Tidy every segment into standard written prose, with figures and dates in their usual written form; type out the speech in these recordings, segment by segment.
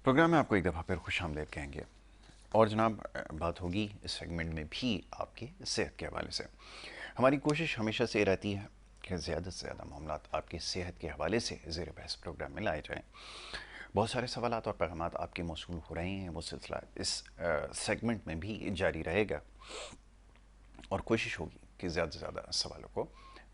Programme میں آپ کو ایک دفعہ پھر خوش آمدید کہیں گے اور جناب بات ہوگی اس سیگمنٹ میں بھی آپ کی صحت کے حوالے سے۔ ہماری کوشش ہمیشہ سے رہتی ہے کہ زیادہ سے زیادہ معاملات آپ کی صحت کے حوالے سے زیر بحث پروگرام میں لائے جائیں۔ بہت سارے سوالات اور پیغامات آپ کے موصول ہو رہے ہیں، وہ سلسلہ اس سیگمنٹ میں بھی جاری رہے گا اور کوشش ہوگی کہ زیادہ سے زیادہ سوالوں کو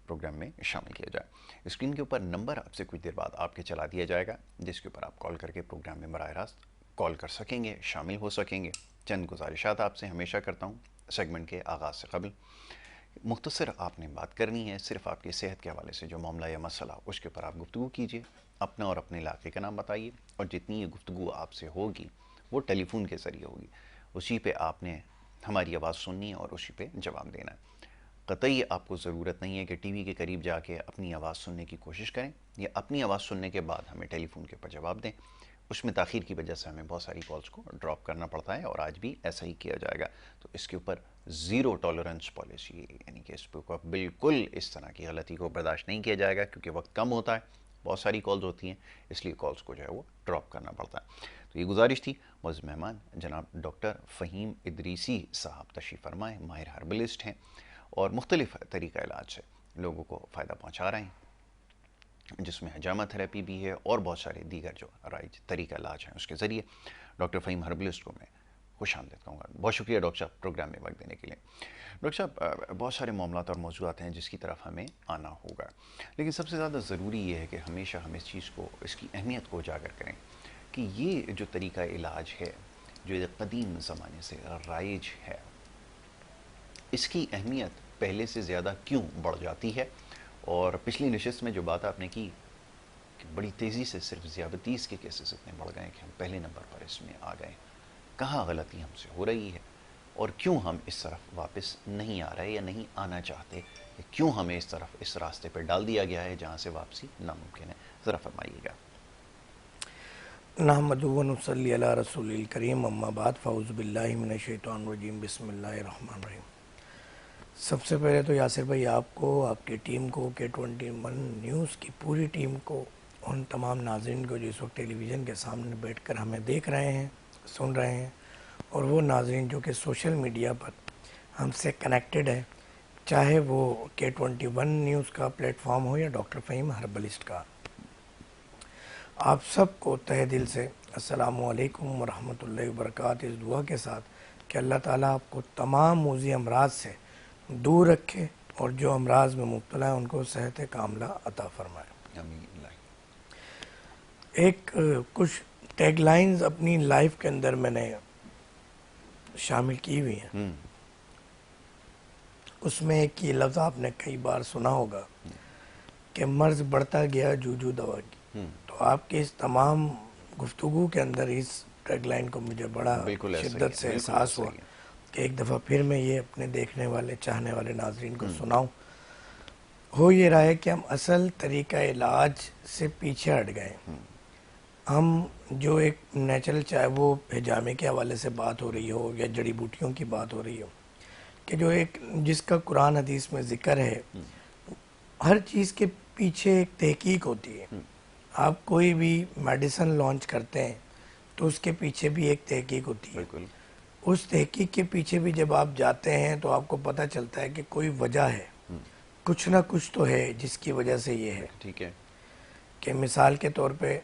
پروگرام میں شامل کیا جائے۔ اسکرین کے اوپر نمبر آپ سے کچھ دیر بعد آپ کے چلا دیا جائے گا، جس کے اوپر آپ کال کر کے پروگرام میں براہ راست کال کر سکیں گے، شامل ہو سکیں گے۔ چند گزارشات آپ سے ہمیشہ کرتا ہوں سیگمنٹ کے آغاز سے قبل۔ مختصر آپ نے بات کرنی ہے، صرف آپ کی صحت کے حوالے سے جو معاملہ یا مسئلہ اس کے اوپر آپ گفتگو کیجیے، اپنا اور اپنے علاقے کا نام بتائیے، اور جتنی یہ گفتگو آپ سے ہوگی وہ ٹیلی فون کے ذریعے ہوگی، اسی پہ آپ نے ہماری آواز سننی ہے اور اسی پہ جواب دینا ہے۔ قطعی آپ کو ضرورت نہیں ہے کہ ٹی وی کے قریب جا کے اپنی آواز سننے کی کوشش کریں یا اپنی آواز سننے کے بعد ہمیں ٹیلی فون کے اوپر جواب دیں۔ اس میں تاخیر کی وجہ سے ہمیں بہت ساری کالز کو ڈراپ کرنا پڑتا ہے اور آج بھی ایسا ہی کیا جائے گا۔ تو اس کے اوپر زیرو ٹالرنس پالیسی، یعنی کہ اس پہ بالکل اس طرح کی غلطی کو برداشت نہیں کیا جائے گا، کیونکہ وقت کم ہوتا ہے، بہت ساری کالز ہوتی ہیں، اس لیے کالز کو جو ہے وہ ڈراپ کرنا پڑتا ہے۔ تو یہ گزارش تھی۔ معزز مہمان جناب ڈاکٹر فہیم ادریسی صاحب تشریف فرمائیں، ماہر ہربلسٹ ہیں اور مختلف طریقہ علاج سے لوگوں کو فائدہ پہنچا رہے ہیں، جس میں حجامہ تھراپی بھی ہے اور بہت سارے دیگر جو رائج طریقہ علاج ہیں اس کے ذریعے۔ ڈاکٹر فہیم ہربلسٹ کو میں خوش آمدید کہوں گا۔ بہت شکریہ ڈاکٹر صاحب پروگرام میں وقت دینے کے لیے۔ ڈاکٹر صاحب بہت سارے معاملات اور موضوعات ہیں جس کی طرف ہمیں آنا ہوگا، لیکن سب سے زیادہ ضروری یہ ہے کہ ہمیشہ ہم اس چیز کو، اس کی اہمیت کو اجاگر کریں کہ یہ جو طریقہ علاج ہے جو قدیم زمانے سے رائج ہے، اس کی اہمیت پہلے سے زیادہ کیوں بڑھ جاتی ہے؟ اور پچھلی نشست میں جو بات آپ نے کی کہ بڑی تیزی سے صرف ذیابطیس کے کیسز اتنے بڑھ گئے کہ ہم پہلے نمبر پر اس میں آ گئے، کہاں غلطی ہم سے ہو رہی ہے اور کیوں ہم اس طرف واپس نہیں آ رہے یا نہیں آنا چاہتے، کہ کیوں ہمیں اس طرف اس راستے پر ڈال دیا گیا ہے جہاں سے واپسی ناممکن ہے؟ ذرا فرمائیے گا۔ نحمدہ و نصلی علی رسول الکریم، اما بعد، فاعوذ باللہ من الشیطان الرجیم، بسم اللہ الرحمن الرحیم۔ سب سے پہلے تو یاسر بھائی آپ کو، آپ کی ٹیم کو، K21 نیوز کی پوری ٹیم کو، ان تمام ناظرین کو جو اس وقت ٹیلی ویژن کے سامنے بیٹھ کر ہمیں دیکھ رہے ہیں، سن رہے ہیں، اور وہ ناظرین جو کہ سوشل میڈیا پر ہم سے کنیکٹڈ ہیں، چاہے وہ K21 نیوز کا پلیٹ فارم ہو یا ڈاکٹر فہیم ہربلسٹ کا، آپ سب کو تہہ دل سے السلام علیکم ورحمۃ اللہ وبرکاتہ، اس دعا کے ساتھ کہ اللہ تعالیٰ آپ کو تمام موذی امراض سے دور رکھے اور جو امراض میں مبتلا ہیں ان کو صحت کاملہ عطا فرمائے۔ آمین اللہ۔ ایک کچھ ٹیگ لائنز اپنی لائف کے اندر میں نے شامل کی ہوئی ہیں، اس میں ایک یہ لفظ آپ نے کئی بار سنا ہوگا کہ مرض بڑھتا گیا جوجو دوا کی۔ تو آپ کے اس تمام گفتگو کے اندر اس ٹیگ لائن کو مجھے بڑا بالکل ایسا ہی شدت ہے، سے بالکل احساس ایسا ہوا ہی ہے۔ کہ ایک دفعہ پھر میں یہ اپنے دیکھنے والے، چاہنے والے ناظرین کو سناؤں۔ ہو یہ رہا ہے کہ ہم اصل طریقہ علاج سے پیچھے ہٹ گئے۔ ہم جو ایک نیچرل، چاہے وہ حجامے کے حوالے سے بات ہو رہی ہو یا جڑی بوٹیوں کی بات ہو رہی ہو، کہ جو ایک جس کا قرآن حدیث میں ذکر ہے، ہر چیز کے پیچھے ایک تحقیق ہوتی ہے۔ آپ کوئی بھی میڈیسن لانچ کرتے ہیں تو اس کے پیچھے بھی ایک تحقیق ہوتی ہے۔ بالکل اس تحقیق کے پیچھے بھی جب آپ جاتے ہیں تو آپ کو پتہ چلتا ہے کہ کوئی وجہ ہے، کچھ نہ کچھ تو ہے جس کی وجہ سے یہ ہے۔ ٹھیک ہے۔ کہ مثال کے طور پہ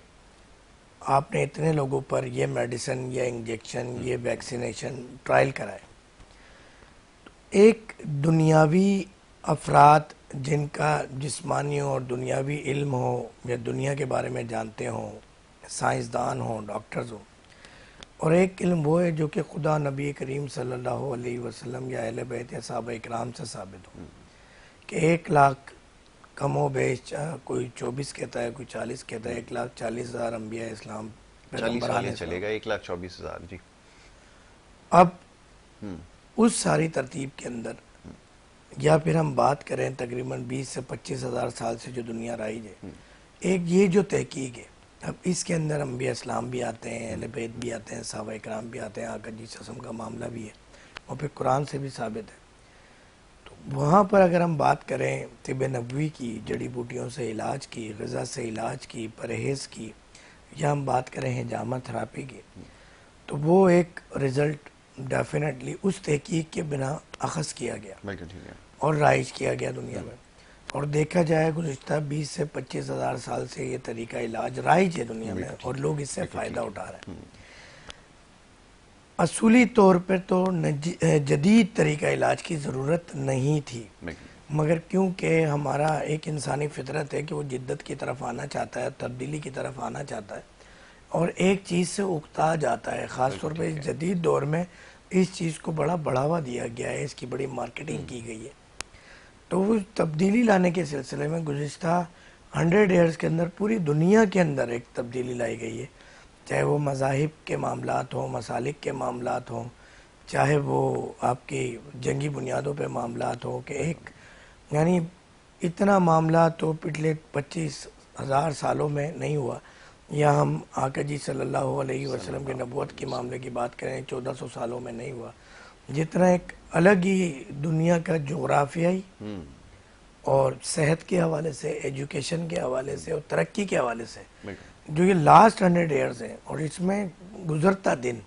آپ نے اتنے لوگوں پر یہ میڈیسن، یہ انجیکشن، یہ ویکسینیشن ٹرائل کرائے، ایک دنیاوی افراد جن کا جسمانی اور دنیاوی علم ہو یا دنیا کے بارے میں جانتے ہوں، سائنسدان ہوں، ڈاکٹرز ہوں، اور ایک علم وہ ہے جو کہ خدا، نبی کریم صلی اللہ علیہ وسلم یا اہل بیت یا صحابہ اکرام سے ثابت ہو، کہ 1,00,000 کم و بیش، کوئی 24 کہتا ہے، کوئی 40 کہتا ہے، 1,40,000 انبیاء اسلام 40 پیغمبران والی اسلام۔ چلے گا، 1,24,000 جی۔ اب اس ساری ترتیب کے اندر، یا پھر ہم بات کریں تقریباً 20 سے 25,000 سال سے جو دنیا رائج ہے، ایک یہ جو تحقیق ہے، اب اس کے اندر انبیاء اسلام بھی آتے ہیں، اہل بیت بھی آتے ہیں، صحابہ اکرام بھی آتے ہیں، آقا جی صلی اللہ علیہ وسلم کا معاملہ بھی ہے، اور پھر قرآن سے بھی ثابت ہے۔ تو وہاں پر اگر ہم بات کریں طب نبوی کی، جڑی بوٹیوں سے علاج کی، غذا سے علاج کی، پرہیز کی، یا ہم بات کریں ہجامہ تھراپی کی، تو وہ ایک رزلٹ ڈیفینیٹلی اس تحقیق کے بنا اخذ کیا گیا بالکل ٹھیک ہے. اور رائج کیا گیا دنیا میں. اور دیکھا جائے گزشتہ 20 سے 25 ہزار سال سے یہ طریقہ علاج رائج ہے دنیا میں اور لوگ اس سے فائدہ اٹھا رہے ہیں. اصولی طور پر تو جدید طریقہ علاج کی ضرورت نہیں تھی، مگر کیونکہ ہمارا ایک انسانی فطرت ہے کہ وہ جدت کی طرف آنا چاہتا ہے، تبدیلی کی طرف آنا چاہتا ہے اور ایک چیز سے اکتا جاتا ہے. خاص طور پہ اس جدید دور میں اس چیز کو بڑا بڑھاوا دیا گیا ہے، اس کی بڑی مارکیٹنگ کی گئی ہے. تو وہ تبدیلی لانے کے سلسلے میں گزشتہ 100 ایئرز کے اندر پوری دنیا کے اندر ایک تبدیلی لائی گئی ہے، چاہے وہ مذاہب کے معاملات ہوں، مسالک کے معاملات ہوں، چاہے وہ آپ کی جنگی بنیادوں پہ معاملات ہوں، کہ ایک یعنی اتنا معاملہ تو پچھلے 25,000 سالوں میں نہیں ہوا، یا ہم آقا جی صلی اللہ علیہ وسلم کے نبوت کے معاملے کی بات کریں 1400 سالوں میں نہیں ہوا، جتنا ایک الگ ہی دنیا کا جغرافیائی اور صحت کے حوالے سے، ایجوکیشن کے حوالے سے اور ترقی کے حوالے سے جو یہ لاسٹ 100 ایئرز ہیں، اور اس میں گزرتا دن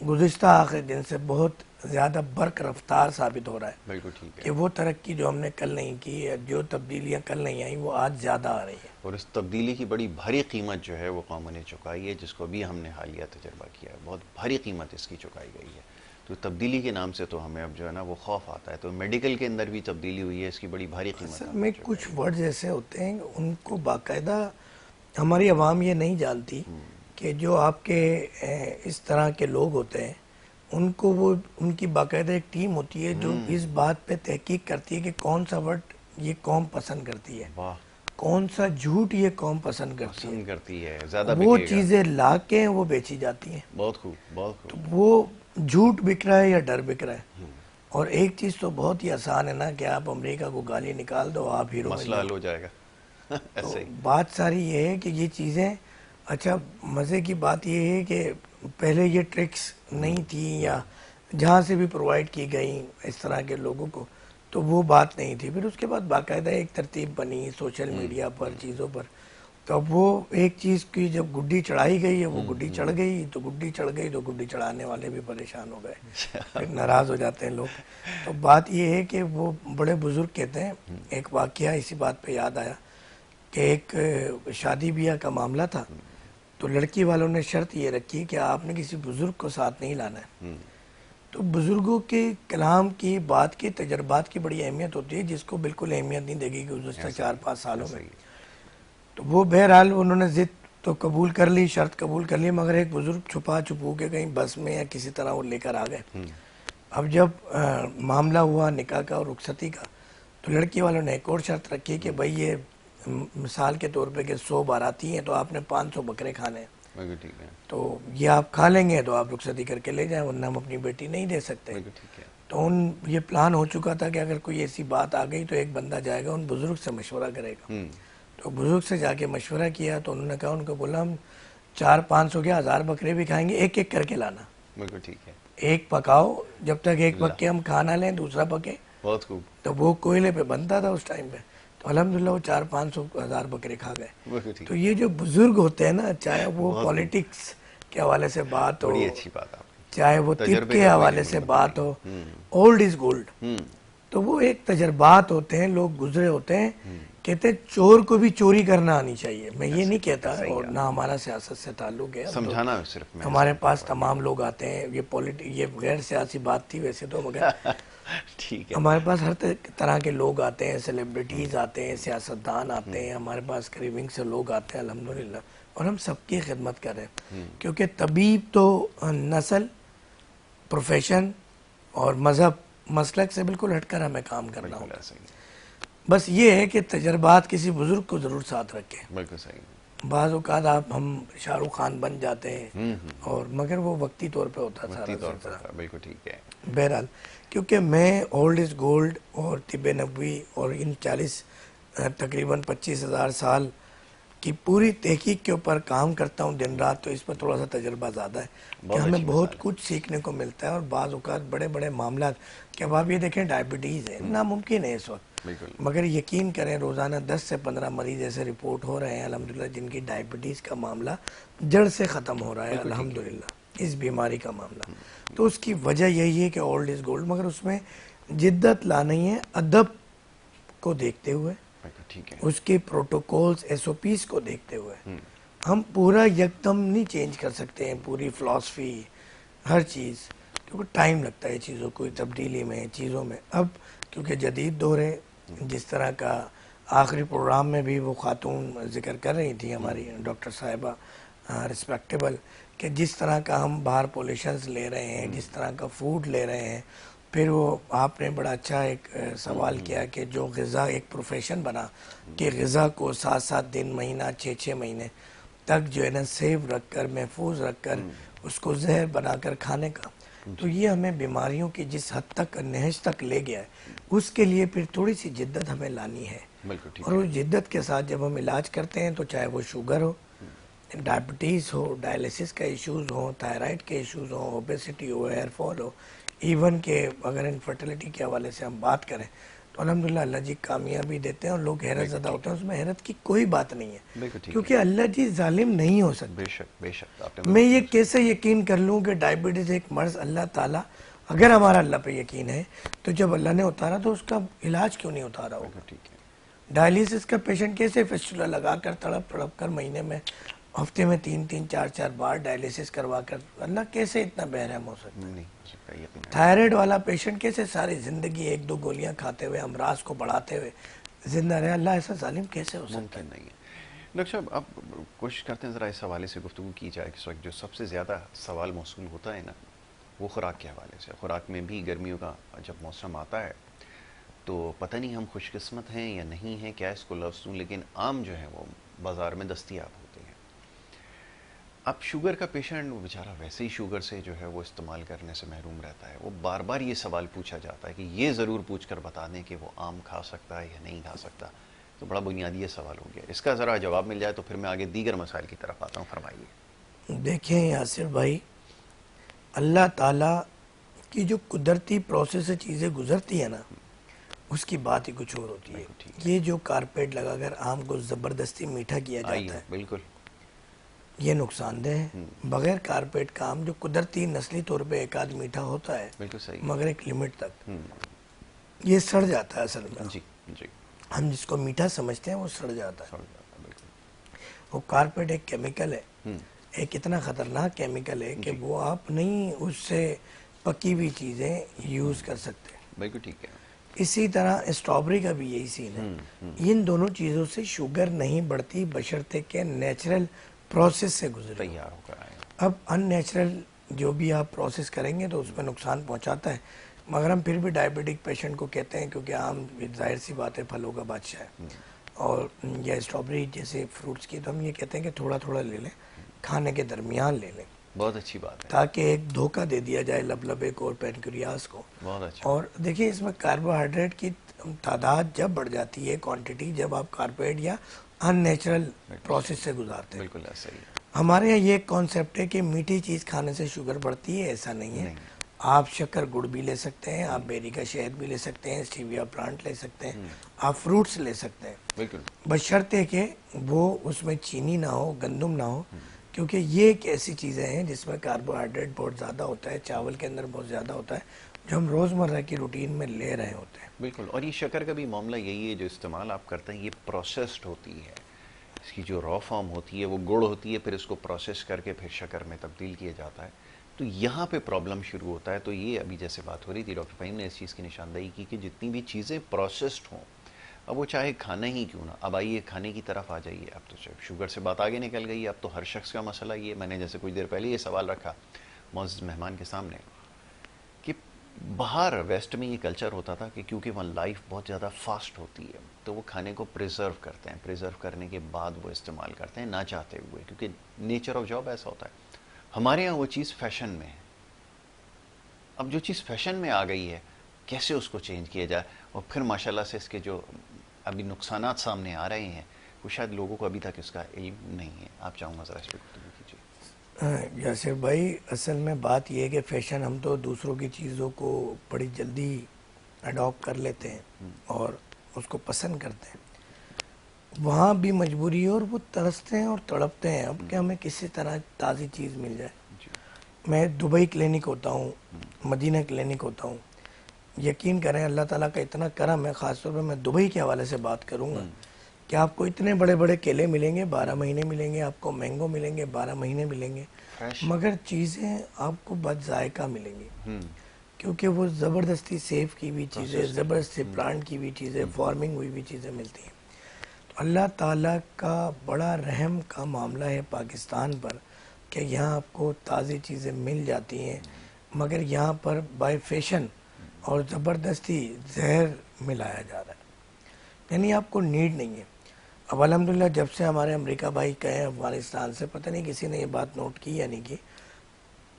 گزشتہ آخری دن سے بہت زیادہ برق رفتار ثابت ہو رہا ہے کہ وہ ترقی جو ہم نے کل نہیں کی ہے، جو تبدیلیاں کل نہیں آئیں، وہ آج زیادہ آ رہی ہیں. اور اس تبدیلی کی بڑی بھاری قیمت جو ہے وہ قوموں نے چکائی ہے، جس کو بھی ہم نے حالیہ تجربہ کیا ہے. بہت بھاری قیمت اس کی چکائی گئی ہے. تو تبدیلی کے نام سے تو ہمیں اب جو ہے نا وہ خوف آتا ہے. تو میڈیکل کے اندر بھی تبدیلی ہوئی ہے، اس کی بڑی بھاری قیمت. اصل میں کچھ ورڈز ایسے ہوتے ہیں ان کو باقاعدہ ہماری عوام یہ نہیں جانتی کہ جو آپ کے اس طرح کے لوگ ہوتے ہیں ان کو وہ ان کی باقاعدہ ایک ٹیم ہوتی ہے جو اس بات پہ تحقیق کرتی ہے کہ کون سا ورڈ یہ قوم پسند کرتی ہے، کون سا جھوٹ یہ قوم پسند کرتی ہے، زیادہ وہ چیزیں لا کے وہ بیچی جاتی ہیں. بہت خوب، بہت خوب. تو وہ جھوٹ بک رہا ہے یا ڈر بک رہا ہے. اور ایک چیز تو بہت ہی آسان ہے نا کہ آپ امریکہ کو گالی نکال دو، آپ ہیرو مسئلہ حل ہو جائے گا. تو بات ساری یہ ہے کہ یہ چیزیں اچھا مزے کی بات یہ ہے کہ پہلے یہ ٹرکس نہیں تھی یا جہاں سے بھی پرووائڈ کی گئیں اس طرح کے لوگوں کو تو وہ بات نہیں تھی. پھر اس کے بعد باقاعدہ ایک ترتیب بنی سوشل میڈیا پر چیزوں پر. تو اب وہ ایک چیز کی جب گڈی چڑھائی گئی ہے وہ گڈی چڑھ گئی تو گڈی چڑھ گئی تو گڈی چڑھانے والے بھی پریشان ہو گئے، پھر ناراض ہو جاتے ہیں لوگ. تو بات یہ ہے کہ وہ بڑے بزرگ کہتے ہیں، ایک واقعہ اسی بات پہ یاد آیا کہ ایک شادی بیاہ کا معاملہ تھا تو لڑکی والوں نے شرط یہ رکھی کہ آپ نے کسی بزرگ کو ساتھ نہیں لانا ہے. تو بزرگوں کے کلام کی بات کی تجربات کی بڑی اہمیت ہوتی ہے جس کو بالکل اہمیت نہیں دے گی گزشتہ 4-5 سالوں میں. تو وہ بہرحال انہوں نے ضد تو قبول کر لی، شرط قبول کر لی، مگر ایک بزرگ چھپا چھپو کے کہیں بس میں یا کسی طرح وہ لے کر آ گئے. اب جب معاملہ ہوا نکاح کا اور رخصتی کا تو لڑکی والوں نے ایک اور شرط رکھی کہ بھائی یہ مثال کے طور پہ کہ 100 باراتی ہیں تو آپ نے 500 بکرے کھانے ہیں. تو یہ آپ کھا لیں گے تو آپ رخصتی کر کے لے جائیں ورنہ ہم اپنی بیٹی نہیں دے سکتے. تو یہ پلان ہو چکا تھا کہ اگر کوئی ایسی بات آ گئی تو ایک بندہ جائے گا ان بزرگ سے مشورہ کرے گا. تو بزرگ سے جا کے مشورہ کیا تو انہوں نے کہا، ان کو بولا ہم 400-500 کے 1000 بکرے بھی کھائیں گے، ایک ایک کر کے لانا. بالکل ٹھیک ہے. ایک پکاؤ جب تک ایک پک کے ہم کھانا لیں دوسرا پکے. بہت خوب. تو وہ کوئلے پہ بنتا تھا اس ٹائم پہ. تو الحمدللہ وہ 400-500 بکرے کھا گئے. تو یہ جو بزرگ ہوتے ہیں نا، چاہے وہ پولیٹکس کے حوالے سے بات ہو، چاہے وہ طب کے حوالے سے بات ہو، اولڈ از گولڈ. تو وہ ایک تجربات ہوتے ہیں، لوگ گزرے ہوتے ہیں. کہتے ہیں چور کو بھی چوری کرنا آنی چاہیے. میں یہ نہیں کہتا اور نہ ہمارا سیاست سے تعلق ہے، سمجھانا صرف ہمارے پاس تمام لوگ آتے ہیں. یہ غیر سیاسی بات تھی ویسے تو، مگر ہمارے پاس ہر طرح کے لوگ آتے ہیں، سیلیبریٹیز آتے ہیں، سیاستدان آتے ہیں، ہمارے پاس قریبنگ سے لوگ آتے ہیں الحمدللہ، اور ہم سب کی خدمت کر رہے ہیں. کیونکہ طبیب تو نسل، پروفیشن اور مذہب مسلک سے بالکل ہٹ کر ہمیں کام کرنا ہوتا ہے. بس یہ ہے کہ تجربات کسی بزرگ کو ضرور ساتھ رکھیں. بالکل صحیح. بعض اوقات ہم شاہ رخ خان بن جاتے ہیں اور مگر وہ وقتی طور پہ ہوتا تھا. بالکل ٹھیک ہے. بہرحال کیونکہ میں اولڈ از گولڈ اور طب نبوی اور ان 40 تقریباً 25,000 سال کی پوری تحقیق کے اوپر کام کرتا ہوں دن رات، تو اس پر تھوڑا سا تجربہ زیادہ ہے کہ ہمیں بہت کچھ سیکھنے کو ملتا ہے. اور بعض اوقات بڑے بڑے معاملات کہ اب آپ یہ دیکھیں ڈائبٹیز ہے، ناممکن ہے اس وقت مگر یقین کریں روزانہ 10 سے 15 مریض ایسے رپورٹ ہو رہے ہیں الحمدللہ جن کی ڈائبٹیز کا معاملہ جڑ سے ختم ہو رہا ہے الحمدللہ، اس بیماری کا معاملہ. تو اس کی وجہ یہی ہے کہ اولڈ از گولڈ، مگر اس میں جدت لانی ہے ادب کو دیکھتے ہوئے، اس کے پروٹوکولز ایس او پیز کو دیکھتے ہوئے. ہم پورا یکدم نہیں چینج کر سکتے ہیں پوری فلاسفی ہر چیز، کیونکہ ٹائم لگتا ہے چیزوں کو تبدیلی میں چیزوں میں. اب کیونکہ جدید دور ہے، جس طرح کا آخری پروگرام میں بھی وہ خاتون ذکر کر رہی تھی ہماری ڈاکٹر صاحبہ رسپیکٹیبل، کہ جس طرح کا ہم باہر پولیشنز لے رہے ہیں، جس طرح کا فوڈ لے رہے ہیں. پھر وہ آپ نے بڑا اچھا ایک سوال کیا کہ جو غذا ایک پروفیشن بنا کہ غذا کو 7 دن مہینہ 6 مہینے تک جو ہے نا سیو رکھ کر محفوظ رکھ کر اس کو زہر بنا کر کھانے کا، تو یہ ہمیں بیماریوں کی جس حد تک نہج تک لے گیا ہے، اس کے لیے پھر تھوڑی سی جدت ہمیں لانی ہے. اور اس جدت کے ساتھ جب ہم علاج کرتے ہیں تو چاہے وہ شوگر ہو، ڈائبٹیز ہو، ڈائلیسس کا ایشوز ہو، تھائرائیڈ کے ایشوز ہو، اوبیسٹی ہو، ہیئر فال ہو، ایون کہ اگر انفرٹیلٹی کے حوالے سے ہم بات کریں تو الحمدللہ اللہ جی کامیابی دیتے ہیں اور لوگ حیرت زدہ ہوتے ہیں. اس میں حیرت کی کوئی بات نہیں ہے کیونکہ اللہ جی ظالم نہیں ہو سکتے. میں یہ کیسے یقین کر لوں کہ ڈائبٹیز ایک مرض اللہ تعالیٰ، اگر ہمارا اللہ پہ یقین ہے تو جب اللہ نے اتارا تو اس کا علاج کیوں نہیں اتارا ہوگا؟ ڈائلیسس کا پیشنٹ کیسے فسٹولا لگا کر تڑپ کر مہینے میں ہفتے میں 3 4 بار ڈائلیسس کروا کر، اللہ کیسے اتنا بہرحم ہو سکتا ہے؟ تھائرائیڈ والا پیشنٹ کیسے ساری زندگی 1-2 گولیاں کھاتے ہوئے امراض کو بڑھاتے ہوئے زندہ رہے؟ اللہ ایسا ظالم کیسے ہو سکتا ہے؟ نہیں ہے. ڈاکٹر صاحب اب کوشش کرتے ہیں ذرا اس حوالے سے گفتگو کی جائے کہ اس وقت جو سب سے زیادہ سوال موصول ہوتا ہے نا وہ خوراک کے حوالے سے. خوراک میں بھی گرمیوں کا جب موسم آتا ہے تو پتہ نہیں ہم خوش قسمت ہیں یا نہیں ہیں، کیا اس کو لفظ دوں، لیکن عام جو ہے وہ بازار میں دستیاب ہوتے ہیں. اب شوگر کا پیشنٹ وہ بیچارہ ویسے ہی شوگر سے جو ہے وہ استعمال کرنے سے محروم رہتا ہے. وہ بار بار یہ سوال پوچھا جاتا ہے کہ یہ ضرور پوچھ کر بتا دیں کہ وہ آم کھا سکتا ہے یا نہیں کھا سکتا. تو بڑا بنیادی یہ سوال ہو گیا، اس کا ذرا جواب مل جائے تو پھر میں آگے دیگر مسائل کی طرف آتا ہوں. فرمائیے. دیکھیں یاسر بھائی، اللہ تعالیٰ کی جو قدرتی پروسیس سے چیزیں گزرتی ہیں نا اس کی بات ہی کچھ اور ہوتی ہے. یہ جو کارپیٹ لگا کر آم کو زبردستی میٹھا کیا جاتا ہے، بالکل یہ نقصان دہ ہے. بغیر کارپیٹ کا آم جو قدرتی نسلی طور پہ ایک آدھ میٹھا ہوتا ہے مگر ایک لمٹ تک، یہ سڑ جاتا ہے اصل میں. ہم جس کو میٹھا سمجھتے ہیں وہ سڑ جاتا ہے. وہ کارپیٹ ایک کیمیکل ہے، ایک اتنا خطرناک کیمیکل ہے کہ وہ آپ نہیں اس سے پکی ہوئی چیزیں یوز کر سکتے. بالکل ٹھیک ہے. اسی طرح اسٹرابری کا بھی یہی سین ہے. ان دونوں چیزوں سے شوگر نہیں بڑھتی بشرطے کہ نیچرل پروسیس سے گزرے. تیار ہو کر آئے. اب ان نیچرل جو بھی آپ پروسیس کریں گے تو اس میں نقصان پہنچاتا ہے. مگر ہم پھر بھی ڈائبٹک پیشنٹ کو کہتے ہیں کیونکہ عام ظاہر سی بات ہے پھلوں کا بادشاہ ہے، اور یا اسٹرابری جیسے فروٹس کی، تو ہم یہ کہتے ہیں کہ تھوڑا تھوڑا لے لیں، کھانے کے درمیان لے لیں. بہت اچھی بات ہے. تاکہ ایک دھوکہ دے دیا جائے لبلبے کو اور پینکریاس کو. بہت اچھا. اور دیکھیے اس میں کاربوہائیڈریٹ کی تعداد جب بڑھ جاتی ہے، کوانٹٹی، جب آپ کاربوہائیڈریٹ یا ان نیچرل پروسیس سے گزارتے ہیں. بالکل ایسا ہی ہے. ہمارے یہاں یہ کانسیپٹ ہے کہ میٹھی چیز کھانے سے شوگر بڑھتی ہے، ایسا نہیں ہے. آپ شکر گڑ بھی لے سکتے ہیں، آپ بیری کا شہد بھی لے سکتے ہیں، اسٹیویا پلانٹ لے سکتے ہیں، آپ فروٹس لے سکتے ہیں. بالکل. بشرطے کہ وہ اس میں چینی نہ ہو، گندم نہ ہو، کیونکہ یہ ایک ایسی چیزیں ہیں جس میں کاربوہائیڈریٹ بہت زیادہ ہوتا ہے، چاول کے اندر بہت زیادہ ہوتا ہے، جو ہم روزمرہ کی روٹین میں لے رہے ہوتے ہیں. بالکل. اور یہ شکر کا بھی معاملہ یہی ہے، جو استعمال آپ کرتے ہیں یہ پروسیسڈ ہوتی ہے. اس کی جو را فارم ہوتی ہے وہ گڑ ہوتی ہے، پھر اس کو پروسیس کر کے پھر شکر میں تبدیل کیا جاتا ہے. تو یہاں پہ پرابلم شروع ہوتا ہے. تو یہ ابھی جیسے بات ہو رہی تھی ڈاکٹر فہیم نے اس چیز کی نشاندہی کی کہ جتنی بھی چیزیں پروسیسڈ ہوں، اب وہ چاہے کھانا ہی کیوں نہ، اب آئیے کھانے کی طرف آ جائیے. اب تو شوگر سے بات آگے نکل گئی. اب تو ہر شخص کا مسئلہ یہ، میں نے جیسے کچھ دیر پہلے یہ سوال رکھا معزز مہمان کے سامنے کہ باہر ویسٹ میں یہ کلچر ہوتا تھا کہ کیونکہ وہاں لائف بہت زیادہ فاسٹ ہوتی ہے تو وہ کھانے کو پریزرو کرتے ہیں، پریزرو کرنے کے بعد وہ استعمال کرتے ہیں نہ چاہتے ہوئے، کیونکہ نیچر آف جاب ایسا ہوتا ہے. ہمارے ہاں وہ چیز فیشن میں ہے. اب جو چیز فیشن میں آ گئی ہے کیسے اس کو چینج کیا جائے؟ اور پھر ماشاءاللہ سے اس کے جو ابھی نقصانات سامنے آ رہے ہیں وہ شاید لوگوں کو ابھی تک اس کا علم نہیں ہے. آپ چاہوں گا ذرا اس پہ گفتگو کیجیے. یاسر بھائی، اصل میں بات یہ ہے کہ فیشن، ہم تو دوسروں کی چیزوں کو بڑی جلدی اڈاپٹ کر لیتے ہیں اور اس کو پسند کرتے ہیں، وہاں بھی مجبوری ہے اور وہ ترستے ہیں اور تڑپتے ہیں اب کہ ہمیں کسی طرح تازی چیز مل جائے. میں دبئی کلینک ہوتا ہوں، مدینہ کلینک ہوتا ہوں. یقین کریں اللہ تعالیٰ کا اتنا کرم ہے، خاص طور پہ میں دبئی کے حوالے سے بات کروں گا کہ آپ کو اتنے بڑے بڑے کیلے ملیں گے 12 مہینے ملیں گے، آپ کو مینگو ملیں گے 12 مہینے ملیں گے، مگر چیزیں آپ کو بد ذائقہ ملیں گی کیونکہ وہ زبردستی سیف کی ہوئی چیزیں، زبردستی پلانٹ کی ہوئی چیزیں، فارمنگ ہوئی ہوئی چیزیں ملتی ہیں. تو اللہ تعالیٰ کا بڑا رحم کا معاملہ ہے پاکستان پر کہ یہاں آپ کو تازی چیزیں مل جاتی ہیں، مگر یہاں پر بائی فیشن اور زبردستی زہر ملایا جا رہا ہے، یعنی آپ کو نیڈ نہیں ہے. اب الحمدللہ جب سے ہمارے امریکہ بھائی گئے افغانستان سے، پتہ نہیں کسی نے یہ بات نوٹ کی یا نہیں کی،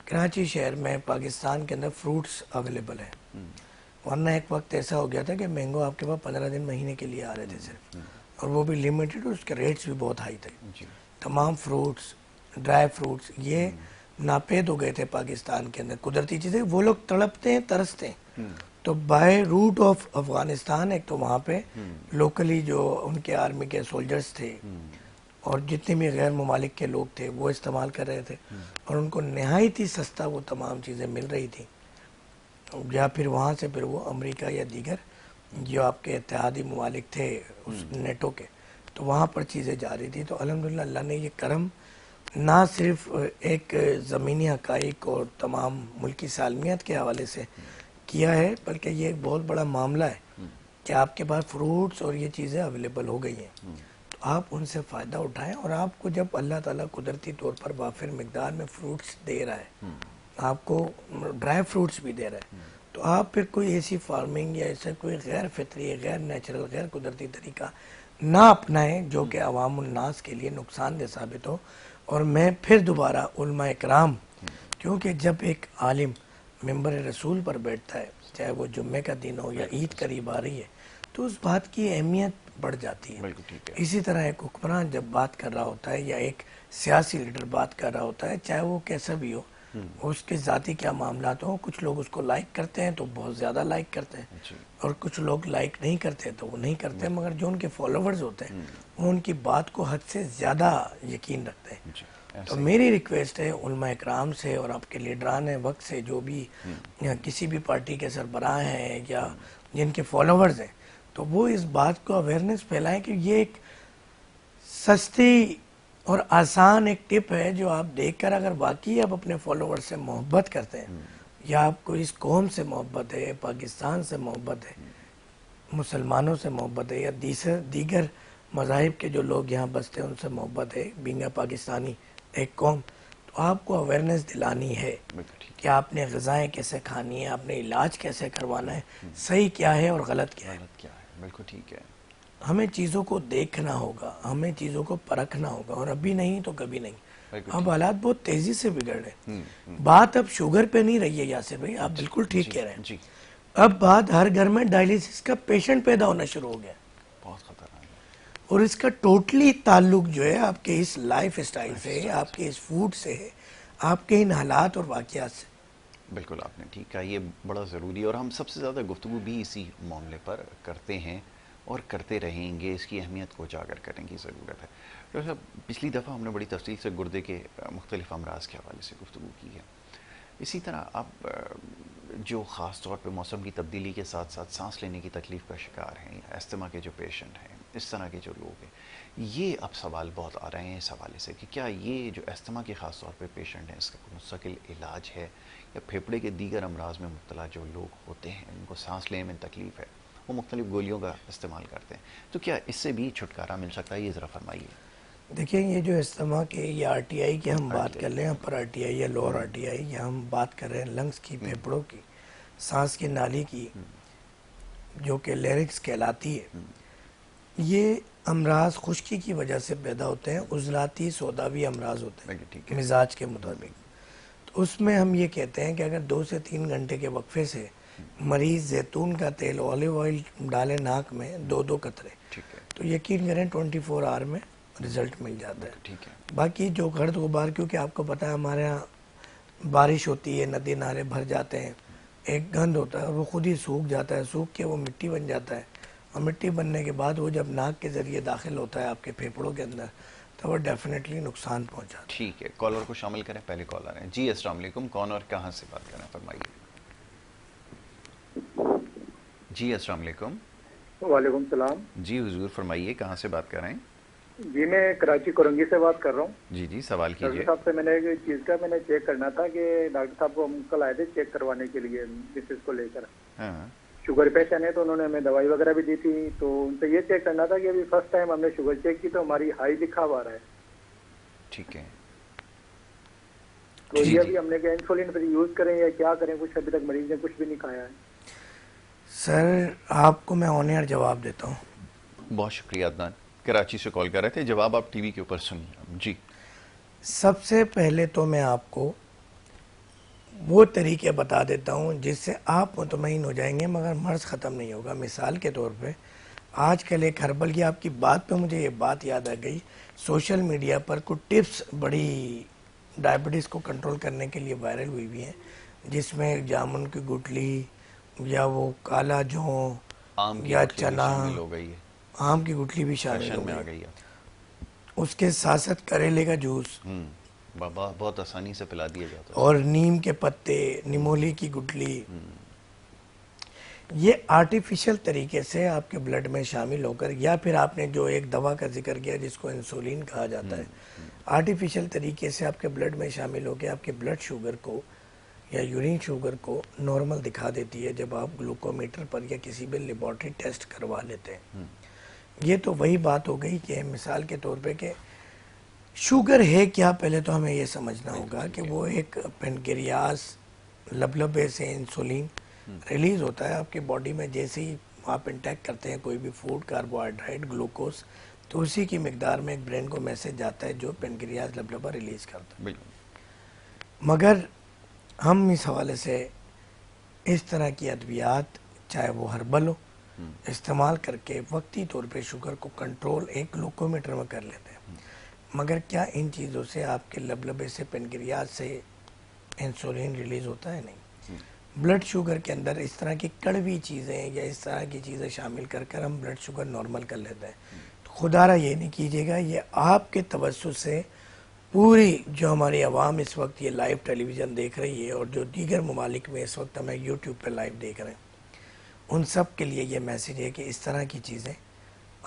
کراچی شہر میں پاکستان کے اندر فروٹس اویلیبل ہیں. ورنہ ایک وقت ایسا ہو گیا تھا کہ مینگو آپ کے پاس 15 دن مہینے کے لیے آ رہے تھے صرف، اور وہ بھی لمیٹڈ، اور اس کے ریٹس بھی بہت ہائی تھے. تمام فروٹس، ڈرائی فروٹس یہ ناپید ہو گئے تھے پاکستان کے اندر. قدرتی چیزیں وہ لوگ تڑپتے ہیں، ترستے ہیں. تو بائی روٹ آف افغانستان ایک تو وہاں پہ لوکلی جو ان کے آرمی کے سولجرز تھے اور جتنے بھی غیر ممالک کے لوگ تھے وہ استعمال کر رہے تھے، اور ان کو نہایت ہی سستا وہ تمام چیزیں مل رہی تھیں. یا پھر وہاں سے پھر وہ امریکہ یا دیگر جو آپ کے اتحادی ممالک تھے اس نیٹو کے، تو وہاں پر چیزیں جا رہی تھی. تو الحمدللہ اللہ نے یہ کرم نہ صرف ایک زمینی حقائق اور تمام ملکی سالمیت کے حوالے سے کیا ہے، بلکہ یہ ایک بہت بڑا معاملہ ہے کہ آپ کے پاس فروٹس اور یہ چیزیں اویلیبل ہو گئی ہیں. تو آپ ان سے فائدہ اٹھائیں، اور آپ کو جب اللہ تعالیٰ قدرتی طور پر وافر مقدار میں فروٹس دے رہا ہے، آپ کو ڈرائی فروٹس بھی دے رہا ہے، تو آپ پھر کوئی ایسی فارمنگ یا ایسا کوئی غیر فطری، غیر نیچرل، غیر قدرتی طریقہ نہ اپنائیں جو کہ عوام الناس کے لیے نقصان دہ ثابت ہو. اور میں پھر دوبارہ علماء اکرام، کیونکہ جب ایک عالم ممبر رسول پر بیٹھتا ہے، چاہے وہ جمعے کا دن ہو یا عید قریب آ رہی ہے، تو اس بات کی اہمیت بڑھ جاتی ہے. اسی طرح ایک حکمران جب بات کر رہا ہوتا ہے یا ایک سیاسی لیڈر بات کر رہا ہوتا ہے، چاہے وہ کیسا بھی ہو، اس کے ذاتی کیا معاملات ہوں، کچھ لوگ اس کو لائک کرتے ہیں تو بہت زیادہ لائک کرتے ہیں، اور کچھ لوگ لائک نہیں کرتے تو وہ نہیں کرتے، مگر جو ان کے فالوورز ہوتے ہیں وہ ان کی بات کو حد سے زیادہ یقین رکھتے ہیں. تو میری ریکویسٹ ہے علماء اکرام سے اور آپ کے لیڈران وقت سے، جو بھی کسی بھی پارٹی کے سربراہ ہیں یا جن کے فالوورز ہیں، تو وہ اس بات کو اویئرنیس پھیلائیں کہ یہ ایک سستی اور آسان ایک ٹپ ہے جو آپ دیکھ کر اگر واقعی آپ اپنے فالوور سے محبت کرتے ہیں، یا آپ کو اس قوم سے محبت ہے، پاکستان سے محبت ہے، مسلمانوں سے محبت ہے، یا دیگر مذاہب کے جو لوگ یہاں بستے ہیں ان سے محبت ہے، بینگا پاکستانی ایک قوم، تو آپ کو اویئرنیس دلانی ہے کہ آپ نے غذائیں کیسے کھانی ہے، آپ نے علاج کیسے کروانا ہے، صحیح کیا ہے اور غلط کیا ہے. بالکل ٹھیک ہے. ہمیں چیزوں کو دیکھنا ہوگا، ہمیں چیزوں کو پرکھنا ہوگا، اور ابھی نہیں تو کبھی نہیں. اب حالات بہت تیزی سے بگڑ رہے ہیں. بات اب شوگر پہ نہیں رہی ہے یاسر بھائی، آپ بالکل ٹھیک کہہ رہے ہیں. اب بات ہر گھر میں ڈائلیسس کا پیشنٹ پیدا ہونا شروع ہو گیا، بہت خطرناک ہے. اور اس کا ٹوٹلی تعلق جو ہے آپ کے اس لائف اسٹائل سے، آپ کے اس فوڈ سے، آپ کے ان حالات اور واقعات سے. بالکل آپ نے ٹھیک کہا، یہ بڑا ضروری ہے، اور ہم سب سے زیادہ گفتگو بھی اسی معاملے پر کرتے ہیں اور کرتے رہیں گے. اس کی اہمیت کو اجاگر کرنے کی ضرورت ہے. ڈاکٹر صاحب، پچھلی دفعہ ہم نے بڑی تفصیل سے گردے کے مختلف امراض کے حوالے سے گفتگو کی ہے. اسی طرح اب جو خاص طور پہ موسم کی تبدیلی کے ساتھ ساتھ سانس لینے کی تکلیف کا شکار ہیں، یا استما کے جو پیشنٹ ہیں، اس طرح کے جو لوگ ہیں، یہ اب سوال بہت آ رہے ہیں اس حوالے سے کہ کیا یہ جو استما کے خاص طور پہ پیشنٹ ہیں، اس کا کوئی مستقل علاج ہے، یا پھیپھڑے کے دیگر امراض میں مبتلا جو لوگ ہوتے ہیں ان کو سانس لینے میں تکلیف ہے، وہ مختلف گولیوں کا استعمال کرتے ہیں، تو کیا اس سے بھی چھٹکارا مل سکتا ہے؟ یہ ذرا فرمائیے. دیکھیں، یہ جو استما کے یا آر ٹی آئی کی ہم بات کر رہے ہیں، اپر آر ٹی آئی یا لوور آر ٹی آئی، یا ہم بات کر رہے ہیں لنگس کی، پھیپھڑوں کی، سانس کی نالی کی، جو کہ لیرکس کہلاتی ہے، یہ امراض خشکی کی وجہ سے پیدا ہوتے ہیں، عضلاتی سوداوی امراض ہوتے ہیں مزاج کے مطابق. تو اس میں ہم یہ کہتے ہیں کہ اگر 2 سے 3 گھنٹے کے وقفے سے مریض زیتون کا تیل، اولیو آئل ڈالے ناک میں 2 قطرے، تو یقین کریں 24 آور میں رزلٹ مل جاتا ہے. باقی جو گرد غبار، کیونکہ آپ کو پتہ ہے ہمارے ہاں بارش ہوتی ہے، ندی نالے بھر جاتے ہیں، ایک گند ہوتا ہے اور وہ خود ہی سوکھ جاتا ہے، سوکھ کے وہ مٹی بن جاتا ہے، اور مٹی بننے کے بعد وہ جب ناک کے ذریعے داخل ہوتا ہے آپ کے پھیپھڑوں کے اندر تو وہ ڈیفینیٹلی نقصان پہنچاتا ہے. ٹھیک ہے، کالر کو شامل کریں. پہلے کالر ہیں. جی السلام علیکم. کون اور کہاں سے بات کر رہے ہیں؟ فرمائیے. جی السلام علیکم. وعلیکم السلام. جی حضور فرمائیے، کہاں سے بات کر رہے ہیں؟ جی میں کراچی کورنگی سے بات کر رہا ہوں. جی جی سوال ڈاکٹر کیجیے. صاحب سے میں نے ایک چیز کا چیک کرنا تھا کہ ڈاکٹر صاحب کو ہم کل آئے تھے چیک کروانے کے لیے مسز کو لے کر. ہاں شوگر پیشنٹ ہے تو انہوں نے ہمیں دوائی وغیرہ بھی دی تھی. تو ان سے یہ چیک کرنا تھا کہ ابھی فرسٹ ٹائم ہم نے شوگر چیک کی تو ہماری ہائی لکھا ہوا رہا ہے. ٹھیک ہے. تو جی یہ جی ابھی ہم نے کہ انسولین پھر یوز کریں یا کیا کریں؟ کچھ ابھی تک مریض نے کچھ بھی نہیں کھایا ہے. سر آپ کو میں آن ایئر جواب دیتا ہوں. بہت شکریہ عدنان، کراچی سے کال کر رہے تھے. جواب آپ ٹی وی کے اوپر سنیے. جی سب سے پہلے تو میں آپ کو وہ طریقے بتا دیتا ہوں جس سے آپ مطمئن ہو جائیں گے مگر مرض ختم نہیں ہوگا. مثال کے طور پہ آج کل ایک ہربل کی آپ کی بات پہ مجھے یہ بات یاد آ گئی، سوشل میڈیا پر کچھ ٹپس بڑی ڈائبٹیز کو کنٹرول کرنے کے لیے وائرل ہوئی بھی ہیں، جس میں جامن کی گٹلی یا وہ کالا جوں آم کی یا گٹلی بھی چنا، شامل ہو گئی ہے، آم کی گٹلی بھی شامل فیشن ہو میں آ گئی، گئی ہے. اس کے ساتھ ساتھ کریلے کا جوس بابا بہت آسانی سے پلا دیا جاتا ہے اس اور کو. نیم کے پتے، نمولی کی گٹلی، یہ آرٹیفیشل طریقے سے آپ کے بلڈ میں شامل ہو کر، یا پھر آپ نے جو ایک دوا کا ذکر کیا جس کو انسولین کہا جاتا ہے، آرٹیفیشل طریقے سے آپ کے بلڈ میں شامل ہو کے آپ کے بلڈ شوگر کو یا یورین شوگر کو نارمل دکھا دیتی ہے جب آپ گلوکومیٹر پر یا کسی بھی لیبارٹری ٹیسٹ کروا لیتے ہیں. یہ تو وہی بات ہو گئی کہ مثال کے طور پہ کہ شوگر ہے کیا. پہلے تو ہمیں یہ سمجھنا بالکل ہوگا کہ ٹھیک ہے. وہ ایک پینکریاس لبلبے سے انسولین ریلیز ہوتا ہے آپ کی باڈی میں. جیسے ہی آپ انٹیک کرتے ہیں کوئی بھی فوڈ، کاربوہائیڈریٹ، گلوکوز، تو اسی کی مقدار میں ایک برین کو میسج جاتا ہے جو پینکریاس لبلبہ ریلیز کرتا ہے. بالکل. مگر ہم اس حوالے سے اس طرح کی ادویات چاہے وہ ہربل ہو استعمال کر کے وقتی طور پہ شوگر کو کنٹرول ایک گلوکومیٹر میں کر لیتے ہیں. مگر کیا ان چیزوں سے آپ کے لبلبے سے پینکریاس سے انسولین ریلیز ہوتا ہے؟ نہیں. بلڈ شوگر کے اندر اس طرح کی کڑوی چیزیں یا اس طرح کی چیزیں شامل کر کر ہم بلڈ شوگر نارمل کر لیتے ہیں. تو خدا را یہ نہیں کیجیے گا، یہ آپ کے توسط سے پوری جو ہماری عوام اس وقت یہ لائیو ٹیلی ویژن دیکھ رہی ہے اور جو دیگر ممالک میں اس وقت ہمیں یوٹیوب پہ لائیو دیکھ رہے ہیں، ان سب کے لیے یہ میسیج ہے کہ اس طرح کی چیزیں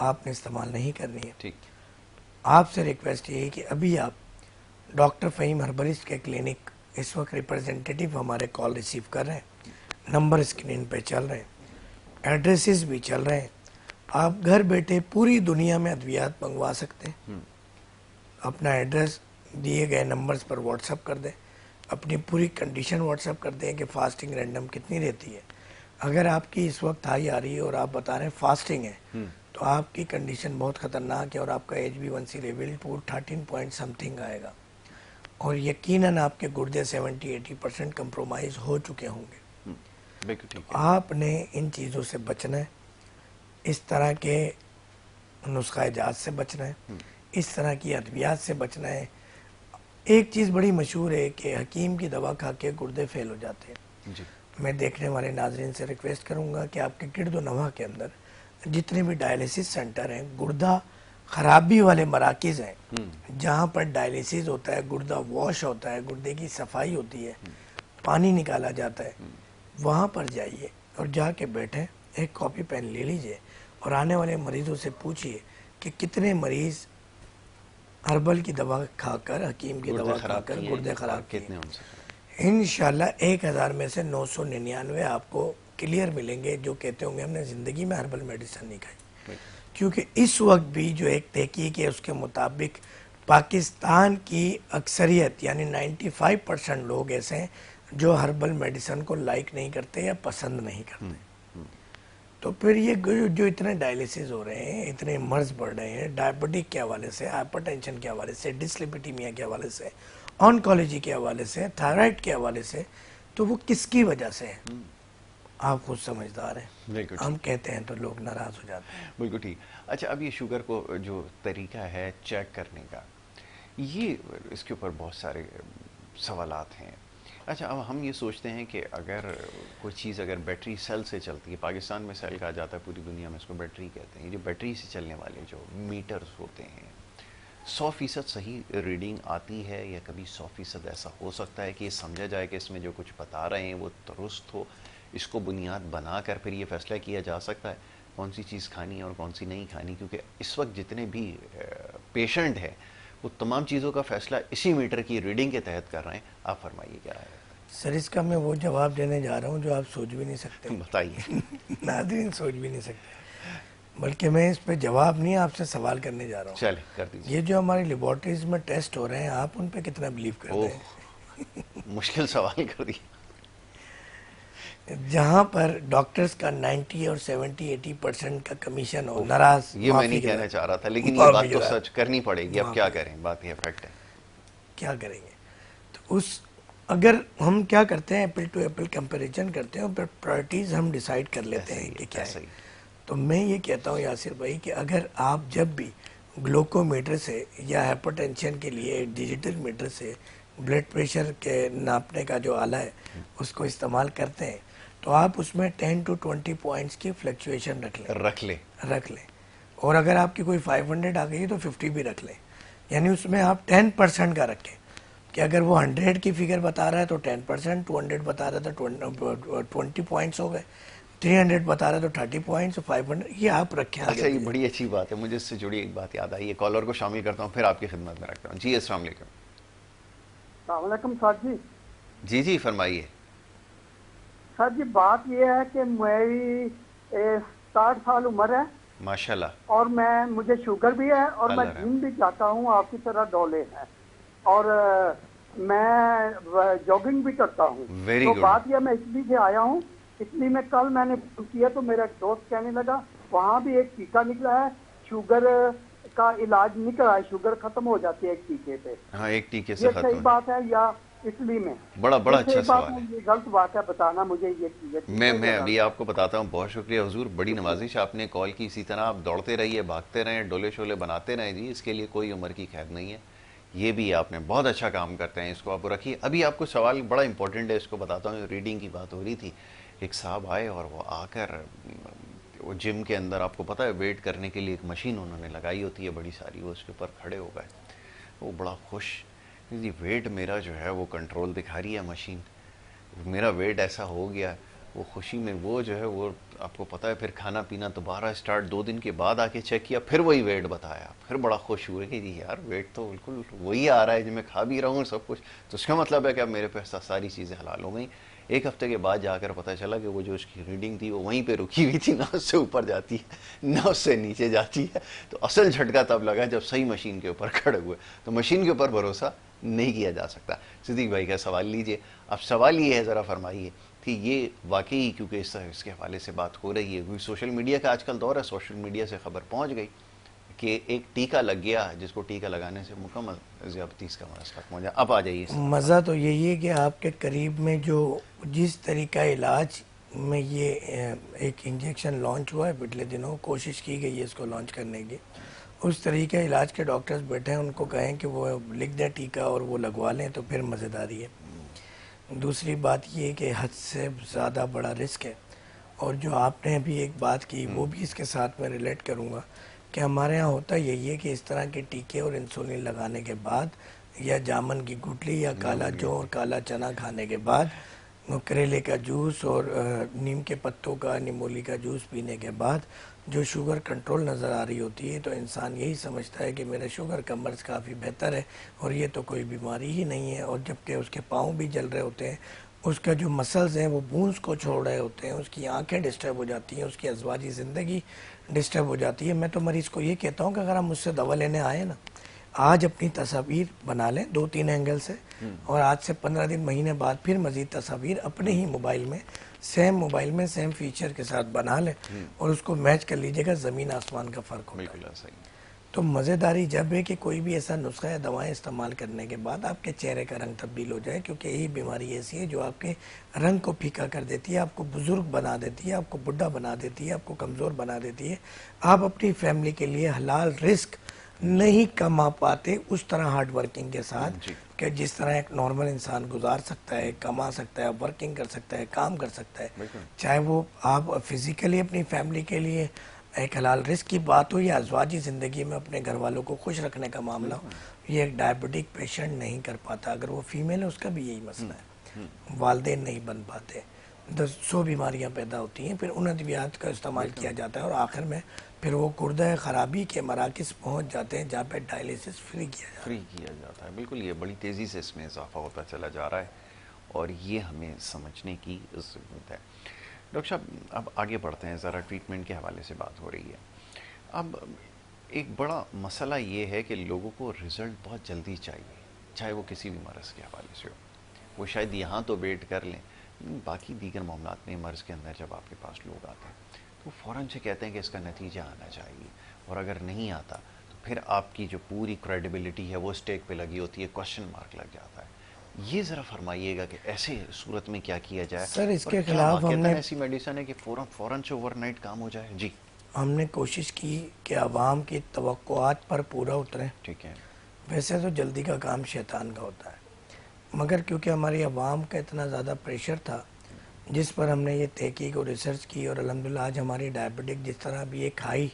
آپ نے استعمال نہیں کرنی ہے. ٹھیک. آپ سے ریکویسٹ یہ ہے کہ ابھی آپ ڈاکٹر فہیم ہربلسٹ کے کلینک اس وقت ریپرزنٹیٹیو ہمارے کال ریسیو کر رہے ہیں، نمبر اسکرین پہ چل رہے ہیں، ایڈریسز بھی چل رہے ہیں. آپ گھر بیٹھے پوری دنیا میں ادویات منگوا سکتے ہیں. اپنا ایڈریس دیے گئے نمبرز پر واٹس اپ کر دیں، اپنی پوری کنڈیشن واٹس اپ کر دیں کہ فاسٹنگ رینڈم کتنی رہتی ہے. اگر آپ کی اس وقت ہائی آ رہی ہے اور آپ بتا رہے ہیں فاسٹنگ ہے تو آپ کی کنڈیشن بہت خطرناک ہے اور آپ کا HbA1c level 13 point some thing آئے گا اور یقیناً آپ کے گردے 70-80% کمپرومائز ہو چکے ہوں گے. بالکل ٹھیک ہے. آپ نے ان چیزوں سے بچنا ہے، اس طرح کے نسخہ جات سے بچنا ہے، اس طرح کی ادویات سے بچنا ہے. ایک چیز بڑی مشہور ہے کہ حکیم کی دوا کھا کے گردے فیل ہو جاتے ہیں. جی میں دیکھنے والے ناظرین سے ریکویسٹ کروں گا کہ آپ کے گرد و نواح کے اندر جتنے بھی ڈائلیسس سینٹر ہیں، گردہ خرابی والے مراکز ہیں جہاں پر ڈائلیسس ہوتا ہے، گردہ واش ہوتا ہے، گردے کی صفائی ہوتی ہے، پانی نکالا جاتا ہے، وہاں پر جائیے اور جا کے بیٹھیں، ایک کاپی پین لے لیجئے اور آنے والے مریضوں سے پوچھئے کہ کتنے مریض ہربل کی دوا کھا کر، حکیم کی گردے دوا کھا خراب کر کیے گردے اور خراب کیے. کتنے ان سے خراب. انشاءاللہ 1000 میں سے 999 آپ کو کلیئر ملیں گے جو کہتے ہوں گے ہم نے زندگی میں ہربل میڈیسن نہیں کھائی. کیونکہ اس وقت بھی جو ایک تحقیق ہے اس کے مطابق پاکستان کی اکثریت یعنی 95% لوگ ایسے ہیں جو ہربل میڈیسن کو لائک نہیں کرتے یا پسند نہیں کرتے. تو پھر یہ جو اتنے ڈائلیسز ہو رہے ہیں، اتنے مرض بڑھ رہے ہیں ڈائبٹک کے حوالے سے، ہائپر ٹینشن کے حوالے سے، ڈسلیپیڈیمیا کے حوالے سے، آنکولوجی کے حوالے سے، تھائرائیڈ کے حوالے سے، تو وہ کس کی وجہ سے ہے؟ آپ خود سمجھدار ہیں. بالکل ہم ٹھیک. کہتے ہیں تو لوگ ناراض ہو جاتے ہیں. بالکل ٹھیک. اچھا اب یہ شوگر کو جو طریقہ ہے چیک کرنے کا، یہ اس کے اوپر بہت سارے سوالات ہیں. اچھا اب ہم یہ سوچتے ہیں کہ اگر کوئی چیز اگر بیٹری سیل سے چلتی ہے، پاکستان میں سیل کہا جاتا ہے، پوری دنیا میں اس کو بیٹری کہتے ہیں، یہ جو بیٹری سے چلنے والے جو میٹرز ہوتے ہیں 100% صحیح ریڈنگ آتی ہے، یا کبھی 100% ایسا ہو سکتا ہے کہ یہ سمجھا جائے کہ اس میں جو کچھ بتا رہے ہیں وہ درست ہو، اس کو بنیاد بنا کر پھر یہ فیصلہ کیا جا سکتا ہے کون سی چیز کھانی ہے اور کون سی نہیں کھانی؟ کیونکہ اس وقت جتنے بھی پیشنٹ ہیں وہ تمام چیزوں کا فیصلہ اسی میٹر کی ریڈنگ کے تحت کر رہے ہیں. آپ فرمائیے کیا ہے؟ سر اس کا میں وہ جواب دینے جا رہا ہوں جو آپ سوچ بھی نہیں سکتے، بتائیے. ناظرین سوچ بھی نہیں سکتے، بلکہ میں اس پہ جواب نہیں آپ سے سوال کرنے جا رہا ہوں. چلے کر دیجیے. یہ جو ہماری لیبارٹریز میں ٹیسٹ ہو رہے ہیں آپ ان پہ کتنا بلیو کرتے ہیں؟ مشکل سوال کر دیا. جہاں پر ڈاکٹرز کا 90 اور 70-80% کا کمیشن ہو، ناراض، یہ میں نہیں کہنا چاہ رہا تھا، لیکن یہ بات تو سچ کرنی پڑے گی. اب کیا کریں، بات یہ فیکٹ ہے. کیا کریں گے؟ تو اگر ہم کیا کرتے ہیں ایپل ٹو ایپل کمپیریزن کرتے ہیں اور پھر پرائرٹیز ہم ڈیسائیڈ کر لیتے ہیں کہ کیا ہے. تو میں یہ کہتا ہوں یاسر بھائی کہ اگر آپ جب بھی گلوکو میٹر سے یا ہائپر ٹینشن کے لیے ڈیجیٹل میٹر سے بلڈ پریشر کے ناپنے کا جو آلہ ہے اس کو استعمال کرتے ہیں تو آپ اس میں 10 to 20 پوائنٹس کی فلیکچویشن رکھ لیں. اور اگر آپ کی کوئی 500 آ گئی تو 50 بھی رکھ لیں. یعنی اس میں آپ 10% کا رکھیں کہ اگر وہ 100 کی فگر بتا رہا ہے تو 10%، 200 بتا رہا ہے تو 20 پوائنٹس ہو گئے، 300 بتا رہا ہے تو 30 پوائنٹس، 500 یہ آپ رکھیں. اچھا یہ بڑی اچھی بات ہے، مجھے اس سے جڑی ایک بات یاد آئی ہے. کالر کو شامل کرتا ہوں پھر آپ کی خدمت میں رکھتا ہوں. جی السلام علیکم. السلام علیکم سر جی. جی فرمائیے. سر جی بات یہ ہے کہ میری 60 سال عمر ہے ماشاءاللہ. اور مجھے شوگر بھی ہے اور میں جم بھی جاتا ہوں آپ کی طرح ڈولے ہیں اور میں جاگنگ بھی کرتا ہوں. تو بات یہ میں اٹلی سے آیا ہوں. اٹلی میں کل میں نے فون کیا تو میرا ایک دوست کہنے لگا وہاں بھی ایک ٹیکہ نکلا ہے، شوگر کا علاج نکلا ہے، شوگر ختم ہو جاتی ہے ایک ٹیکے پہ. ہاں ایک ٹیکے سے یہ ختم. صحیح بات ہے یا اٹلی میں؟ بڑا اچھا سوال ہے. یہ غلط بات ہے، بتانا مجھے یہ چیزیں. میں ابھی آپ کو بتاتا ہوں. بہت شکریہ حضور، بڑی نوازش آپ نے کال کی. اسی طرح آپ دوڑتے رہیے، بھاگتے رہیں، ڈولے شولے بناتے رہیں. جی اس کے لیے کوئی عمر کی قید نہیں ہے. یہ بھی آپ نے بہت اچھا کام کرتے ہیں، اس کو آپ رکھیے. ابھی آپ کو سوال بڑا امپورٹنٹ ہے، اس کو بتاتا ہوں. ریڈنگ کی بات ہو رہی تھی، ایک صاحب آئے اور وہ آ کر وہ جم کے اندر آپ کو پتہ ہے ویٹ کرنے کے لیے ایک مشین انہوں نے لگائی ہوتی ہے بڑی ساری، وہ اس کے اوپر کھڑے ہو گئے. وہ بڑا خوش، جی ویٹ میرا جو ہے وہ کنٹرول دکھا رہی ہے مشین، میرا ویٹ ایسا ہو گیا. وہ خوشی میں وہ جو ہے وہ آپ کو پتہ ہے پھر کھانا پینا دوبارہ اسٹارٹ. 2 دن کے بعد آ کے چیک کیا، پھر وہی ویٹ بتایا. پھر بڑا خوش ہوئے کہ جی یار ویٹ تو بالکل وہی آ رہا ہے جو میں کھا بھی رہا ہوں سب کچھ. تو اس کا مطلب ہے کہ اب میرے پہ ساری چیزیں حلال ہو گئیں. 1 ہفتے کے بعد جا کر پتہ چلا کہ وہ جو اس کی ریڈنگ تھی وہ وہیں پہ رکی ہوئی تھی، نہ اس سے اوپر جاتی ہے نہ اس سے نیچے جاتی ہے. تو اصل جھٹکا تب لگا جب صحیح مشین کے اوپر کھڑے ہوئے. تو مشین کے اوپر بھروسہ نہیں کیا جا سکتا. صدیق بھائی کا سوال لیجئے. اب سوال یہ ہے، ذرا فرمائیے کہ یہ واقعی کیونکہ اس کے حوالے سے بات ہو رہی ہے، کیونکہ سوشل میڈیا کا آج کل دور ہے، سوشل میڈیا سے خبر پہنچ گئی کہ ایک ٹیکہ لگ گیا جس کو ٹیکہ لگانے سے مکمل ذیابطیس کا مرض ختم ہو جائے. اب آ جائیے. مزہ تو یہی ہے کہ آپ کے قریب میں جس طریقہ علاج میں یہ ایک انجیکشن لانچ ہوا ہے پچھلے دنوں، کوشش کی گئی ہے اس کو لانچ کرنے کی، اس طریقہ علاج کے ڈاکٹرز بیٹھے ہیں، ان کو کہیں کہ وہ لکھ دیں ٹیکہ اور وہ لگوا لیں تو پھر مزیداری ہے. دوسری بات یہ کہ حد سے زیادہ بڑا رسک ہے. اور جو آپ نے ابھی ایک بات کی وہ بھی اس کے ساتھ میں ریلیٹ کروں گا کہ ہمارے ہاں ہوتا یہی ہے کہ اس طرح کے ٹیکے اور انسولین لگانے کے بعد یا جامن کی گٹلی یا کالا جو اور کالا چنا کھانے کے بعد کریلے کا جوس اور نیم کے پتوں کا، نیمولی کا جوس پینے کے بعد جو شوگر کنٹرول نظر آ رہی ہوتی ہے تو انسان یہی سمجھتا ہے کہ میرا شوگر کا مرض کافی بہتر ہے اور یہ تو کوئی بیماری ہی نہیں ہے. اور جبکہ اس کے پاؤں بھی جل رہے ہوتے ہیں، اس کا جو مسلز ہیں وہ بونز کو چھوڑ رہے ہوتے ہیں، اس کی آنکھیں ڈسٹرب ہو جاتی ہیں، اس کی ازواجی زندگی ڈسٹرب ہو جاتی ہے. میں تو مریض کو یہ کہتا ہوں کہ اگر آپ مجھ سے دوا لینے آئے نا، آج اپنی تصاویر بنا لیں 2-3 اینگل سے، اور آج سے 15 دن مہینے بعد پھر مزید تصاویر اپنے ہی موبائل میں سیم فیچر کے ساتھ بنا لیں اور اس کو میچ کر لیجئے گا. زمین آسمان کا فرق ہوتا ہے. تو مزیداری جب ہے کہ کوئی بھی ایسا نسخہ یا دوائیں استعمال کرنے کے بعد آپ کے چہرے کا رنگ تبدیل ہو جائے، کیونکہ یہی بیماری ایسی ہے جو آپ کے رنگ کو پھیکا کر دیتی ہے، آپ کو بزرگ بنا دیتی ہے، آپ کو بڈھا بنا دیتی ہے، آپ کو کمزور بنا دیتی ہے. آپ اپنی فیملی کے لیے حلال رزق نہیں کما پاتے اس طرح ہارڈ ورکنگ کے ساتھ کہ جس طرح ایک نارمل انسان گزار سکتا ہے، کما سکتا ہے، ورکنگ کر سکتا ہے، کام کر سکتا ہے، چاہے وہ آپ فزیکلی اپنی فیملی کے لیے ایک حلال رزق کی بات ہو یا ازواجی زندگی میں اپنے گھر والوں کو خوش رکھنے کا معاملہ ہو، یہ ایک ڈائبٹک پیشنٹ نہیں کر پاتا. اگر وہ فیمیل ہے اس کا بھی یہی مسئلہ ہے، والدین نہیں بن پاتے، 100 بیماریاں پیدا ہوتی ہیں. پھر ان ادویات کا استعمال کیا جاتا ہے اور آخر میں پھر وہ گردہ خرابی کے مراکز پہنچ جاتے ہیں جہاں پہ ڈائلیسس فری کیا جاتا ہے. بالکل، یہ بڑی تیزی سے اس میں اضافہ ہوتا چلا جا رہا ہے اور یہ ہمیں سمجھنے کی ضرورت ہے. ڈاکٹر صاحب اب آگے بڑھتے ہیں، ذرا ٹریٹمنٹ کے حوالے سے بات ہو رہی ہے. اب ایک بڑا مسئلہ یہ ہے کہ لوگوں کو رزلٹ بہت جلدی چاہیے، چاہے وہ کسی بھی مرض کے حوالے سے ہو. وہ شاید یہاں تو ویٹ کر لیں، باقی دیگر معاملات میں مرض کے اندر جب آپ کے پاس لوگ آتے ہیں تو فوراً سے کہتے ہیں کہ اس کا نتیجہ آنا چاہیے، اور اگر نہیں آتا تو پھر آپ کی جو پوری کریڈیبلٹی ہے وہ اسٹیک پہ لگی ہوتی ہے، کوشچن مارک لگ جاتا ہے. یہ ذرا فرمائیے گا کہ ایسے صورت میں کیا کیا جائے؟ سر اس اور کے کیا خلاف ہم نے ایسی میڈیسن ہے کہ فوراً سے اوور نائٹ کام ہو جائے؟ جی ہم نے کوشش کی کہ عوام کی توقعات پر پورا اتریں. ٹھیک ہے. ویسے تو جلدی کا کام شیطان کا ہوتا ہے، مگر کیونکہ ہماری عوام کا اتنا زیادہ پریشر تھا جس پر ہم نے یہ تحقیق اور ریسرچ کی، اور الحمدللہ آج ہماری ڈائبٹک جس طرح بھی ایک ہائی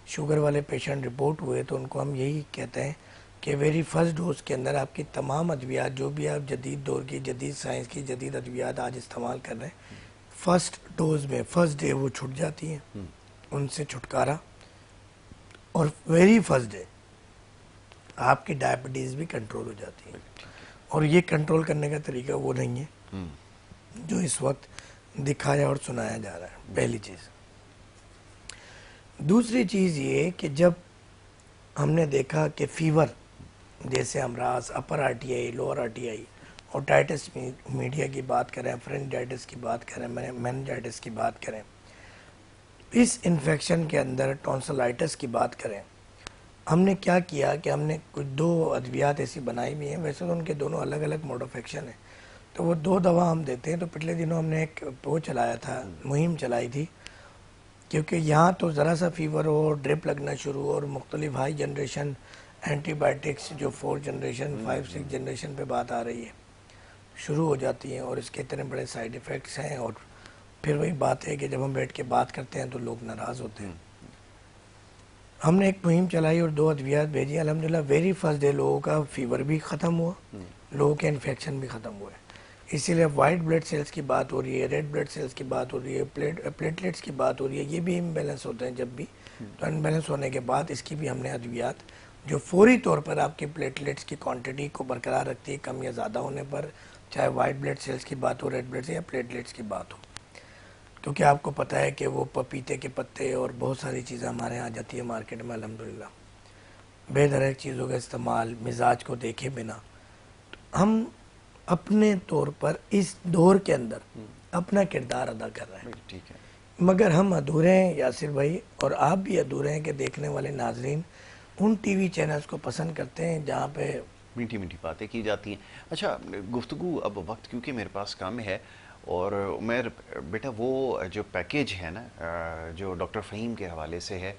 شوگر والے پیشنٹ رپورٹ ہوئے تو ان کو ہم یہی کہتے ہیں کہ ویری فرسٹ ڈوز کے اندر آپ کی تمام ادویات جو بھی آپ جدید دور کی جدید سائنس کی جدید ادویات آج استعمال کر رہے ہیں، فرسٹ ڈوز میں فرسٹ ڈے وہ چھٹ جاتی ہیں، ان سے چھٹکارا، اور ویری فرسٹ ڈے آپ کی ڈائبٹیز بھی کنٹرول ہو جاتی ہے. اور یہ کنٹرول کرنے کا طریقہ وہ نہیں ہے جو اس وقت دکھایا اور سنایا جا رہا ہے، پہلی چیز. دوسری چیز یہ کہ جب ہم نے دیکھا کہ فیور جیسے امراض، upper R T I, lower R T I, otitis media کی بات کریں، فرینجائٹس کی بات کریں، میننجائٹس کی بات کریں، اس انفیکشن کے اندر ٹونسلائٹس کی بات کریں، ہم نے کیا کیا کہ ہم نے کچھ 2 ادویات ایسی بنائی ہوئی ہیں. ویسے تو ان کے دونوں الگ الگ موڈ آف ایکشن ہیں، تو وہ 2 دوا ہم دیتے ہیں. تو پچھلے دنوں ہم نے ایک وہ چلایا تھا، مہم چلائی تھی، کیونکہ یہاں تو ذرا سا فیور ہو، ڈرپ لگنا شروع اور مختلف ہائی جنریشن اینٹی بائیوٹکس جو 4 جنریشن 5 6 جنریشن پہ بات آ رہی ہے شروع ہو جاتی ہیں، اور اس کے اتنے بڑے سائیڈ ایفیکٹس ہیں. اور پھر وہی بات ہے کہ جب ہم بیٹھ کے بات کرتے ہیں تو لوگ ناراض ہوتے ہیں. ہم نے ایک مہم چلائی اور 2 ادویات بھیجی. الحمدللہ ویری فرسٹ ڈے لوگوں کا فیور بھی ختم ہوا، لوگوں کے انفیکشن بھی ختم ہوئے. اسی لیے وائٹ بلڈ سیلز کی بات ہو رہی ہے، ریڈ بلڈ سیلز کی بات ہو رہی ہے، پلیٹلیٹس کی بات ہو رہی ہے. یہ بھی امبیلنس ہوتے ہیں جب بھی، تو امبیلنس ہونے کے بعد اس کی بھی ہم نے ادویات جو فوری طور پر آپ کے پلیٹلیٹس کی کوانٹٹی کو برقرار رکھتی ہے کم یا زیادہ ہونے پر، چاہے وائٹ بلڈ سیلز کی بات ہو، ریڈ بلڈ یا پلیٹلیٹس کی بات ہو. کیونکہ آپ کو پتہ ہے کہ وہ پپیتے کے پتے اور بہت ساری چیزیں ہمارے یہاں آ جاتی ہے مارکیٹ میں الحمدللہ، بے درک چیزوں کا استعمال مزاج کو دیکھے بنا. ہم اپنے طور پر اس دور کے اندر اپنا کردار ادا کر رہے ہیں، مگر ہم ادھورے ہیں یاسر بھائی، اور آپ بھی ادھورے ہیں کہ دیکھنے والے ناظرین ان ٹی وی چینلز کو پسند کرتے ہیں جہاں پہ میٹھی میٹھی باتیں کی جاتی ہیں. اچھا گفتگو اب وقت کیونکہ میرے پاس کم ہے، اور عمیر بیٹا وہ جو پیکیج ہے نا جو ڈاکٹر فہیم کے حوالے سے ہے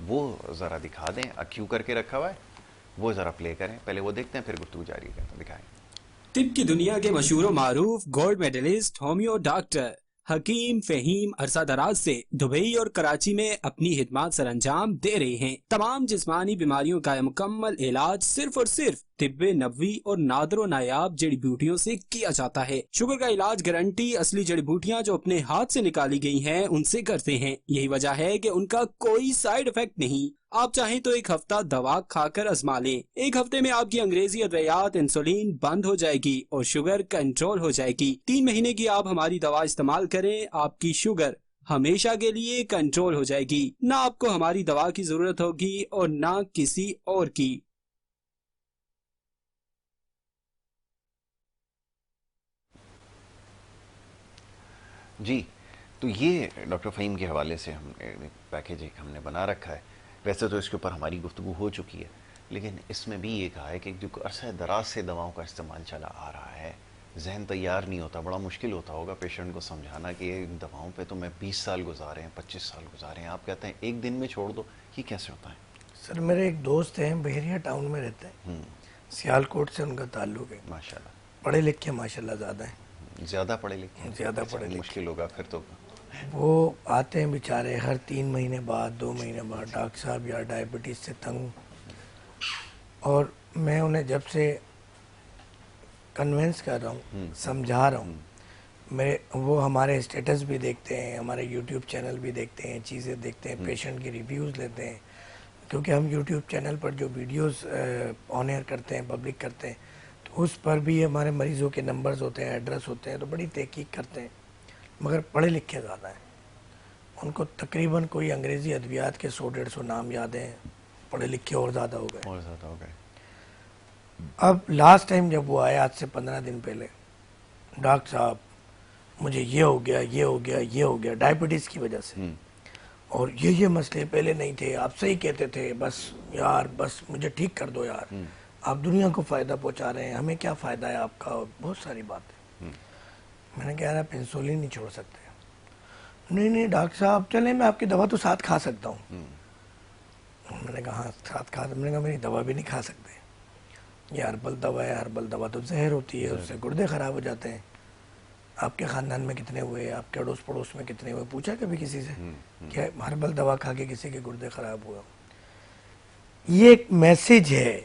وہ ذرا دکھا دیں، کیوں کر کے رکھا ہوا ہے وہ ذرا پلے کریں، پہلے وہ دیکھتے ہیں پھر گفتگو جاری کرتے ہیں. دکھائیں. طب کی دنیا کے مشہور و معروف گولڈ میڈلسٹ ہومیو ڈاکٹر حکیم فہیم عرصہ دراز سے دبئی اور کراچی میں اپنی خدمات سر انجام دے رہے ہیں. تمام جسمانی بیماریوں کا مکمل علاج صرف اور صرف طب نبوی اور نادر و نایاب جڑی بوٹیوں سے کیا جاتا ہے. شوگر کا علاج گارنٹی اصلی جڑی بوٹیاں جو اپنے ہاتھ سے نکالی گئی ہیں ان سے کرتے ہیں. یہی وجہ ہے کہ ان کا کوئی سائیڈ افیکٹ نہیں. آپ چاہیں تو ایک ہفتہ دوا کھا کر آزما لیں. ایک ہفتے میں آپ کی انگریزی ادویات انسولین بند ہو جائے گی اور شوگر کنٹرول ہو جائے گی. 3 مہینے کی آپ ہماری دوا استعمال کریں، آپ کی شوگر ہمیشہ کے لیے کنٹرول ہو جائے گی. نہ آپ کو ہماری دوا کی ضرورت ہوگی اور نہ کسی اور کی. جی تو یہ ڈاکٹر فہیم کے حوالے سے ہم پیکیج ایک ہم نے بنا رکھا ہے. ویسے تو اس کے اوپر ہماری گفتگو ہو چکی ہے، لیکن اس میں بھی یہ کہا ہے کہ جو عرصہ دراز سے دواؤں کا استعمال چلا آ رہا ہے، ذہن تیار نہیں ہوتا، بڑا مشکل ہوتا ہوگا پیشنٹ کو سمجھانا کہ ان دواؤں پہ تو میں 20 سال گزارے ہیں، 25 سال گزارے ہیں، آپ کہتے ہیں ایک دن میں چھوڑ دو. یہ کیسے ہوتا ہے؟ سر میرے ایک دوست ہیں، بحیرہ ٹاؤن میں رہتے ہیں، سیالکوٹ سے ان کا تعلق ہے. ماشاءاللہ. پڑھے لکھے ماشاءاللہ زیادہ ہیں. زیادہ پڑھے لکھے؟ زیادہ پڑھے لکھے. مشکل ہوگا پھر تو. وہ آتے ہیں بیچارے ہر 3 مہینے بعد 2 مہینے بعد، ڈاکٹر صاحب یار ڈائبٹیز سے تنگ. اور میں انہیں جب سے کنونس کر رہا ہوں، سمجھا رہا ہوں، وہ ہمارے اسٹیٹس بھی دیکھتے ہیں، ہمارے یوٹیوب چینل بھی دیکھتے ہیں، چیزیں دیکھتے ہیں، پیشنٹ کی ریویوز لیتے ہیں، کیونکہ ہم یوٹیوب چینل پر جو ویڈیوز آن ایئر کرتے ہیں، پبلک کرتے ہیں، تو اس پر بھی ہمارے مریضوں کے نمبرز ہوتے ہیں، ایڈریس ہوتے ہیں، تو بڑی تحقیق کرتے ہیں. مگر پڑھے لکھے زیادہ ہیں. ان کو تقریباً کوئی انگریزی ادویات کے 100-150 نام یاد ہیں. پڑھے لکھے اور زیادہ ہو گئے. اب لاسٹ ٹائم جب وہ آئے آج سے 15 دن پہلے، ڈاکٹر صاحب مجھے یہ ہو گیا، یہ ہو گیا، یہ ہو گیا ڈائبٹیز کی وجہ سے، اور یہ مسئلے پہلے نہیں تھے، آپ صحیح کہتے تھے، بس یار بس مجھے ٹھیک کر دو یار، آپ دنیا کو فائدہ پہنچا رہے ہیں، ہمیں کیا فائدہ ہے آپ کا، بہت ساری باتیں. میں نے کہا آپ انسولین نہیں چھوڑ سکتے. نہیں ڈاکٹر صاحب چلیں میں آپ کی دوا تو ساتھ کھا سکتا ہوں. میں نے کہا ہاں ساتھ کھا. میں نے کہا میری دوا بھی نہیں کھا سکتے، یہ ہربل دوا ہے، ہربل دوا تو زہر ہوتی ہے، اس سے گردے خراب ہو جاتے ہیں. آپ کے خاندان میں کتنے ہوئے، آپ کے اڑوس پڑوس میں کتنے ہوئے، پوچھا کبھی کسی سے کہ ہربل دوا کھا کے کسی کے گردے خراب ہوا؟ یہ ایک میسیج ہے.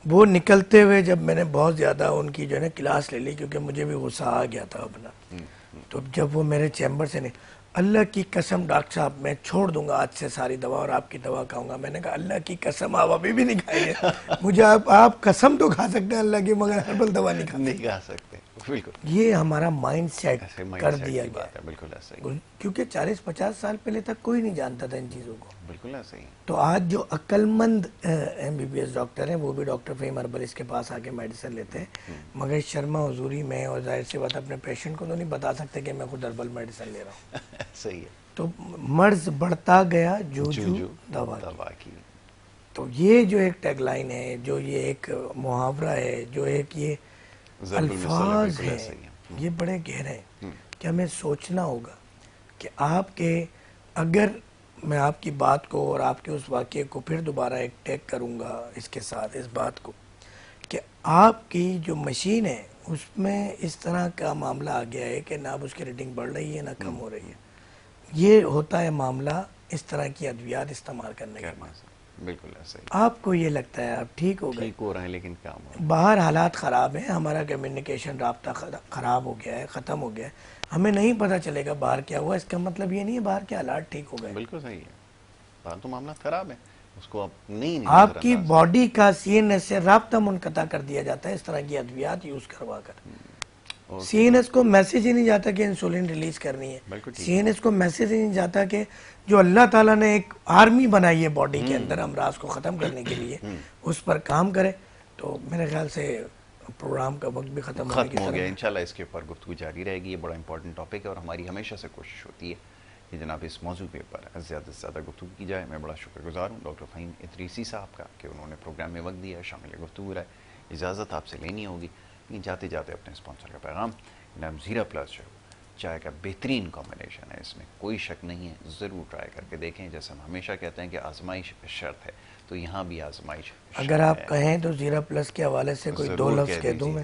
وہ نکلتے ہوئے جب میں نے بہت زیادہ ان کی جو ہے نا کلاس لے لی، کیونکہ مجھے بھی غصہ آ گیا تھا اپنا، تو جب وہ میرے چیمبر سے اللہ کی قسم ڈاکٹر صاحب میں چھوڑ دوں گا آج سے ساری دوا اور آپ کی دوا کھاؤں گا. میں نے کہا اللہ کی قسم آپ ابھی بھی نہیں کھائیں گے، مجھے آپ قسم تو کھا سکتے ہیں اللہ کی، مگر ہربل دوا نہیں کھا سکتے. بالکل یہ ہمارا مائنڈ سیٹ کر دیا گیا ہے. بالکل ایسا ہی، کیونکہ 40-50 سال پہلے تک کوئی نہیں جانتا تھا ان چیزوں کو. بالکل ایسا ہی. تو آج جو عقل مند MBBS ڈاکٹر ہیں وہ بھی ڈاکٹر فہیم ہربلسٹ کے پاس آ کے میڈیسن لیتے ہیں. مگر شرما حضوری میں اور ظاہر سی بات اپنے پیشنٹ کو تو نہیں بتا سکتے کہ میں خود ہربل میڈیسن لے رہا ہوں. صحیح ہے. تو مرض بڑھتا گیا جو دوا کی. تو یہ جو ایک ٹیگ لائن ہے، جو یہ ایک محاورہ ہے، جو ایک یہ الفاظ ہیں، یہ بڑے گہرے ہیں کہ ہمیں سوچنا ہوگا کہ آپ کے، اگر میں آپ کی بات کو اور آپ کے اس واقعے کو پھر دوبارہ ایک ٹیگ کروں گا اس کے ساتھ، اس بات کو کہ آپ کی جو مشین ہے اس میں اس طرح کا معاملہ آ گیا ہے کہ نہ اب اس کی ریٹنگ بڑھ رہی ہے نہ کم ہو رہی ہے. یہ ہوتا ہے معاملہ اس طرح کی ادویات استعمال کرنے کے بعد. بالکل ایسا ہی. آپ کو یہ لگتا ہے آپ ٹھیک ہو گئے، ٹھیک ہو رہے ہیں، لیکن کام ہو رہا ہے. باہر حالات خراب ہیں، ہمارا کمیونیکیشن رابطہ خراب ہو گیا ہے، ختم ہو گیا ہے، ہمیں نہیں پتہ چلے گا باہر کیا ہوا. اس کا مطلب یہ نہیں ہے باہر کے حالات ٹھیک ہو گئے. بالکل صحیح ہے. باہر تو معاملات خراب ہیں، اس کو آپ کی باڈی کا CNS سے رابطہ منقطع کر دیا جاتا ہے اس طرح کی ادویات یوز کروا کر. CNS کو میسیج ہی نہیں جاتا کہ انسولین ریلیز کرنی ہے. CNS کو میسیج ہی نہیں جاتا کہ جو اللہ تعالیٰ نے ایک آرمی بنائی ہے باڈی کے اندر امراض کو ختم کرنے کے لیے، اس پر کام کرے. تو میرے خیال سے پروگرام کا وقت بھی ختم ہو گیا. انشاءاللہ اس کے اوپر گفتگو جاری رہے گی. یہ بڑا امپورٹنٹ ٹاپک ہے اور ہماری ہمیشہ سے کوشش ہوتی ہے کہ جناب اس موضوع کے اوپر زیادہ سے زیادہ گفتگو کی جائے. میں بڑا شکر گزار ہوں ڈاکٹر فہیم ادریسی صاحب کا کہ انہوں نے پروگرام میں وقت دیا، شامل گفتگو رہے. اجازت آپ سے لینی ہوگی، لیکن جاتے جاتے اپنے اسپانسر کا پیغام. جناب زیرا پلس جو چائے کا بہترین کمبینیشن ہے، اس میں کوئی شک نہیں ہے، ضرور ٹرائی کر کے دیکھیں. جیسے ہم ہمیشہ کہتے ہیں کہ آزمائش شرط ہے، تو یہاں بھی آزمائش اگر آپ کہیں تو زیرا پلس کے حوالے سے کوئی 2 لفظ کہہ دوں میں.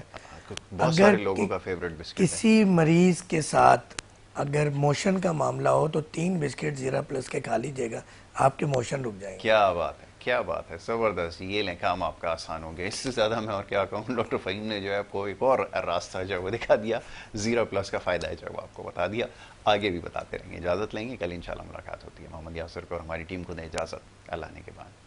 بہت سارے لوگوں کا فیوریٹ بسکٹ ہے. کسی مریض کے ساتھ اگر موشن کا معاملہ ہو تو 3 بسکٹ زیرا پلس کے کھا لیجیے گا، آپ کے موشن رک جائیں گے. کیا بات ہے، کیا بات ہے، زبردست. یہ لیں کام آپ کا آسان ہو گیا. اس سے زیادہ میں اور کیا کہوں. ڈاکٹر فہیم نے جو ہے آپ کو ایک اور راستہ جو ہے وہ دکھا دیا، زیرا پلس کا فائدہ ہے جو ہے وہ آپ کو بتا دیا. آگے بھی بتاتے رہیں گے. اجازت لیں گے، کل انشاءاللہ ملاقات ہوتی ہے. محمد یاسر کو اور ہماری ٹیم کو دیں اجازت. اللہ نے کے بعد.